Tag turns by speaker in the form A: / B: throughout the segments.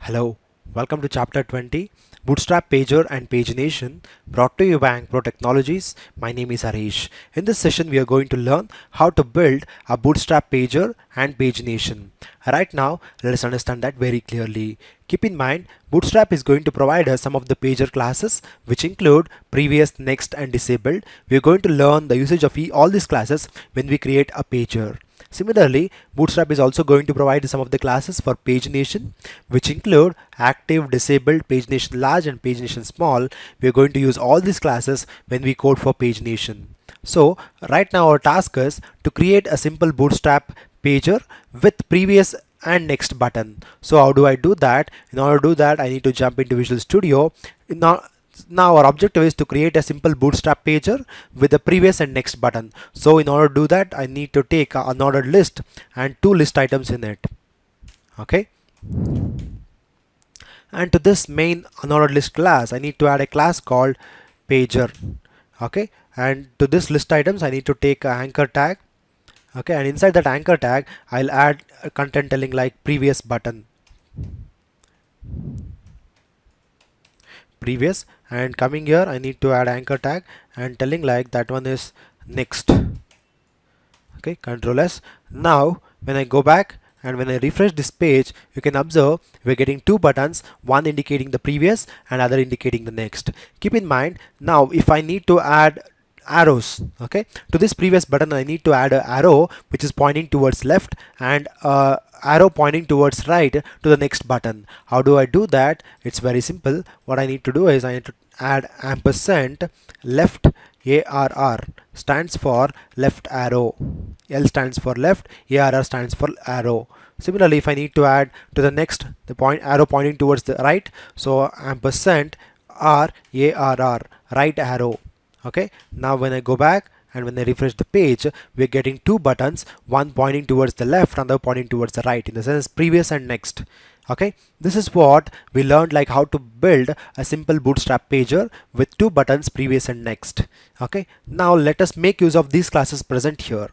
A: Hello, welcome to Chapter 20, Bootstrap Pager and Pagination, brought to you by Ankpro Technologies. My name is Harish. In this session, we are going to learn how to build a Bootstrap Pager and Pagination. Right now, let us understand that very clearly. Keep in mind, Bootstrap is going to provide us some of the pager classes, which include previous, next, and disabled. We are going to learn the usage of all these classes when we create a pager. Similarly, Bootstrap is also going to provide some of the classes for pagination, which include active, disabled, pagination-large, and pagination-small. We are going to use all these classes when we code for pagination. So, right now our task is to create a simple Bootstrap pager with previous and next button. So how do I do that? In order to do that, I need to jump into Visual Studio. Now our objective is to create a simple Bootstrap pager with the previous and next button. So in order to do that, I need to take an unordered list and two list items in it. Okay. And to this main unordered list class, I need to add a class called pager. Okay. And to this list items, I need to take an anchor tag. Okay. And inside that anchor tag, I'll add a content telling like previous button. Previous, and coming here I need to add anchor tag and telling like that one is next. Okay, Control S. Now when I go back and when I refresh this page, you can observe we're getting two buttons, one indicating the previous and other indicating the next. Keep in mind, now if I need to add arrows, okay, to this previous button I need to add an arrow which is pointing towards left and arrow pointing towards right to the next button. How do I do that? It's very simple. What I need to do is I need to add ampersand left ARR stands for left arrow, L stands for left, ARR stands for arrow. Similarly, if I need to add to the next the arrow pointing towards the right, so ampersand RARR, right arrow. Okay, now when I go back and when I refresh the page, we're getting two buttons, one pointing towards the left and the other pointing towards the right, in the sense previous and next. Okay, this is what we learned, like how to build a simple Bootstrap pager with two buttons, previous and next. Okay, now let us make use of these classes present here.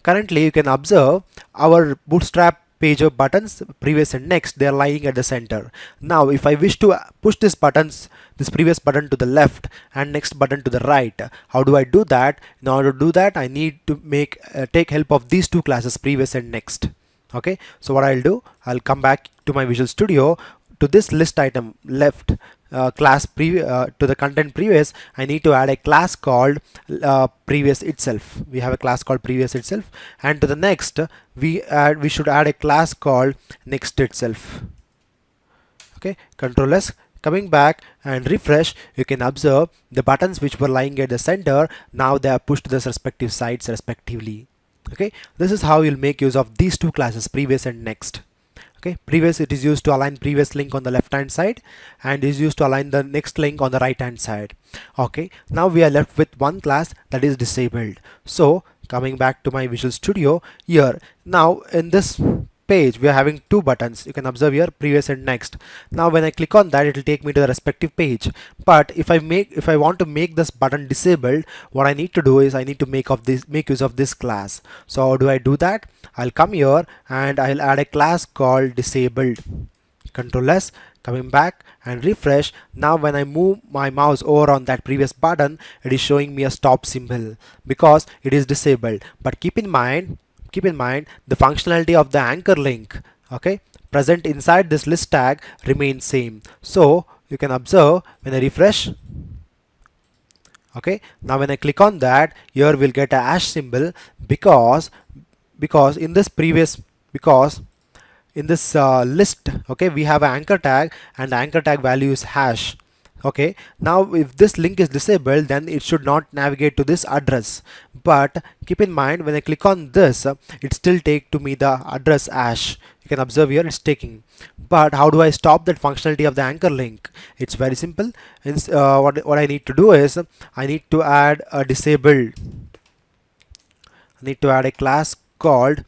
A: Currently you can observe our Bootstrap pager buttons, previous and next, they are lying at the center. Now if I wish to push this previous button to the left and next button to the right, how do I do that? In order to do that, I need to take help of these two classes, previous and next. Okay, so what I'll do, I'll come back to my Visual Studio. To this list item left class to the content previous, I need to add a class called previous itself. We have a class called previous itself, and to the next we should add a class called next itself. Okay, Control S. Coming back and refresh, you can observe the buttons which were lying at the center, now they are pushed to the respective sides respectively. Okay, this is how you'll make use of these two classes, previous and next. Okay, previous, it is used to align previous link on the left hand side and is used to align the next link on the right hand side. Okay, now we are left with one class, that is disabled. So coming back to my Visual Studio here, now in this page we are having two buttons. You can observe here previous and next. Now when I click on that, it will take me to the respective page. But if I want to make this button disabled, what I need to do is I need to make use of this class. So how do I do that? I'll come here and I'll add a class called disabled. Control S. Coming back and refresh. Now when I move my mouse over on that previous button, it is showing me a stop symbol because it is disabled. But keep in mind the functionality of the anchor link, okay, present inside this list tag remains same. So you can observe when I refresh. Okay, now when I click on that, here we'll get a hash symbol because in this list, okay, we have an anchor tag and the anchor tag value is hash. Okay, now if this link is disabled, then it should not navigate to this address. But keep in mind, when I click on this, it still take to me the address hash. You can observe here it's taking. But how do I stop that functionality of the anchor link? It's very simple. What I need to do is I need to add a disabled. I need to add a class called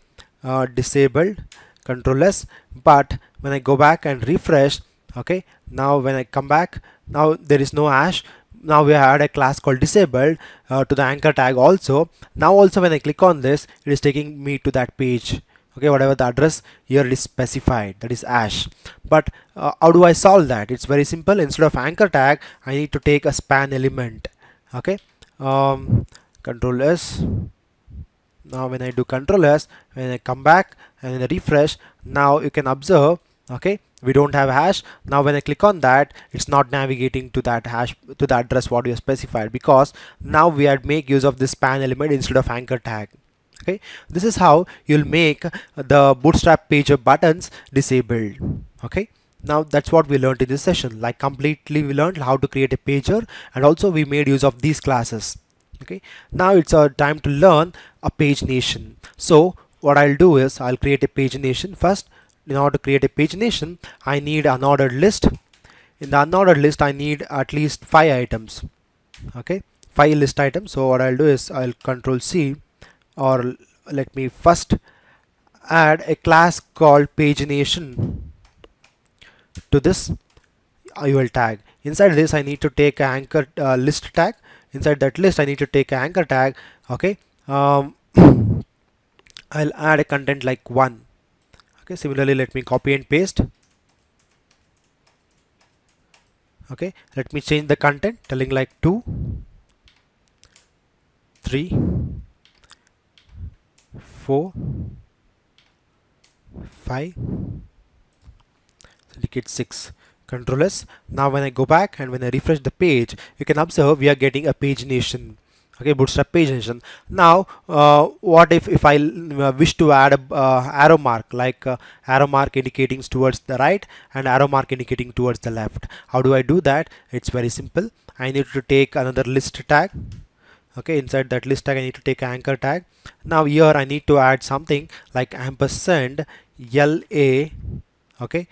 A: disabled. Control S. But when I go back and refresh, okay, now when I come back, now there is no hash. Now we add a class called disabled to the anchor tag also. Now also when I click on this, it is taking me to that page. Okay, whatever the address here is specified, that is hash. But how do I solve that? It's very simple. Instead of anchor tag, I need to take a span element. Okay, control S. Now when I do control S, when I come back and when I refresh, now you can observe, okay, we don't have hash. Now when I click on that, it's not navigating to that hash, to the address what we have specified, because now we had make use of this span element instead of anchor tag. Okay, this is how you'll make the Bootstrap pager buttons disabled. Okay, now that's what we learned in this session. Like completely we learned how to create a pager, and also we made use of these classes. Okay, now it's our time to learn a pagination. So what I'll do is I'll create a pagination first. In order to create a pagination, I need an unordered list. In the unordered list, I need at least 5 items. Okay, 5 list items. So what I'll do is I'll control C, or let me first add a class called pagination to this UL tag. Inside this, I need to take an anchor list tag. Inside that list, I need to take an anchor tag. Okay, I'll add a content like 1. Okay, similarly, let me copy and paste. Okay, let me change the content, telling like 2, 3, 4, 5, indicate 6. Control S. Now when I go back and when I refresh the page, you can observe we are getting a pagination. Okay, Bootstrap pagination. Now what if I wish to add a arrow mark, like arrow mark indicating towards the right and arrow mark indicating towards the left? How do I do that? It's very simple. I need to take another list tag. Okay, inside that list tag I need to take an anchor tag. Now here I need to add something like ampersand LA. Okay,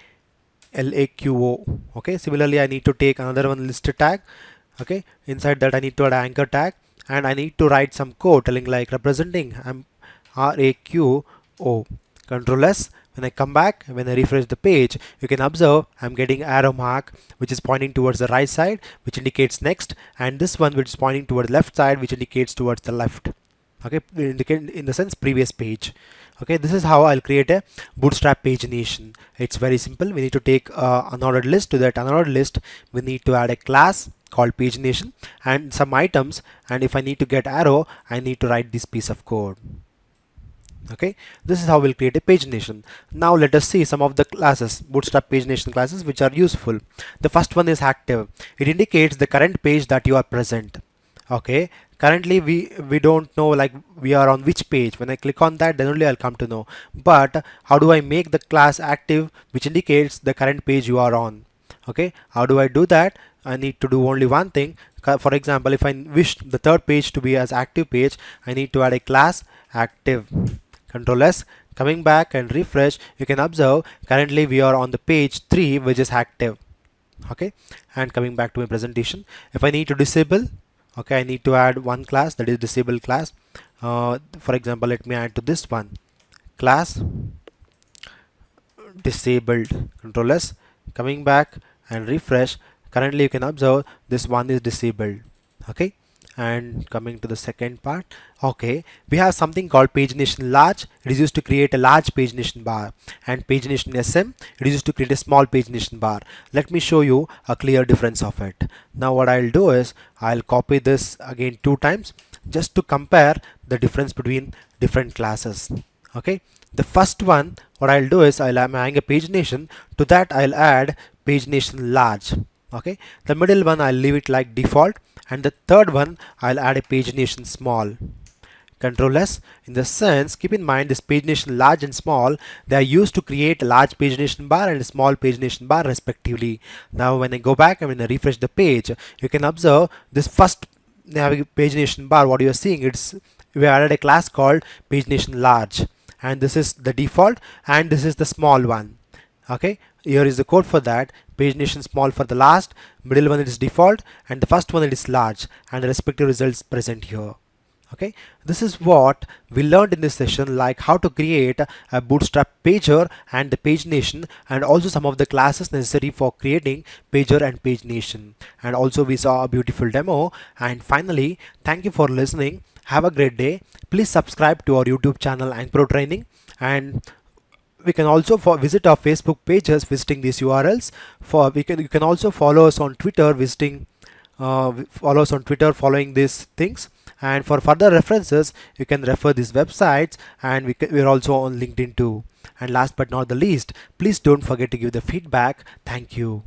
A: LAQO. Okay, similarly I need to take another one list tag. Okay, inside that I need to add anchor tag, and I need to write some code telling like representing RAQO. Control S. When I come back, when I refresh the page, you can observe I'm getting arrow mark which is pointing towards the right side, which indicates next, and this one which is pointing towards the left side, which indicates towards the left. Okay, indicate in the sense previous page. Okay, this is how I'll create a Bootstrap pagination. It's very simple. We need to take an ordered list. To that unordered list, we need to add a class called pagination and some items, and if I need to get arrow, I need to write this piece of code. Okay, this is how we'll create a pagination. Now let us see some of the classes, Bootstrap pagination classes, which are useful. The first one is active. It indicates the current page that you are present. Okay, currently we don't know like we are on which page. When I click on that, then only I'll come to know. But how do I make the class active, which indicates the current page you are on? Okay, how do I do that? I need to do only one thing. For example, if I wish the third page to be as active page, I need to add a class active. Control S. Coming back and refresh, you can observe currently we are on the page 3, which is active. Okay, and coming back to my presentation, if I need to disable, okay, I need to add one class, that is disable class. For example, let me add to this one, class disabled. Control S. Coming back and refresh, currently you can observe this one is disabled. Okay, and coming to the second part, okay, we have something called pagination-large. It is used to create a large pagination bar, and pagination-sm, it is used to create a small pagination bar. Let me show you a clear difference of it. Now what I'll do is I'll copy this again 2 times just to compare the difference between different classes. Okay, the first one, what I'll do is I'm adding a pagination. To that I'll add pagination-large. Okay, the middle one I'll leave it like default, and the third one I'll add a pagination small. Control S. In the sense, keep in mind this pagination large and small, they are used to create a large pagination bar and a small pagination bar respectively. Now when I go back and when I refresh the page, you can observe this first pagination bar, what you are seeing, we added a class called pagination large, and this is the default and this is the small one. Okay, here is the code for that. Pagination small for the last, middle one is default, and the first one it is large, and the respective results present here. Okay, this is what we learned in this session, like how to create a Bootstrap pager and the pagination, and also some of the classes necessary for creating pager and pagination, and also we saw a beautiful demo. And finally, thank you for listening. Have a great day. Please subscribe to our YouTube channel Ankpro Training, and we can also visit our Facebook pages visiting these URLs. You can also follow us on Twitter visiting follow us on Twitter following these things. And for further references, you can refer these websites, and we're also on LinkedIn too. And last but not the least, please don't forget to give the feedback. Thank you.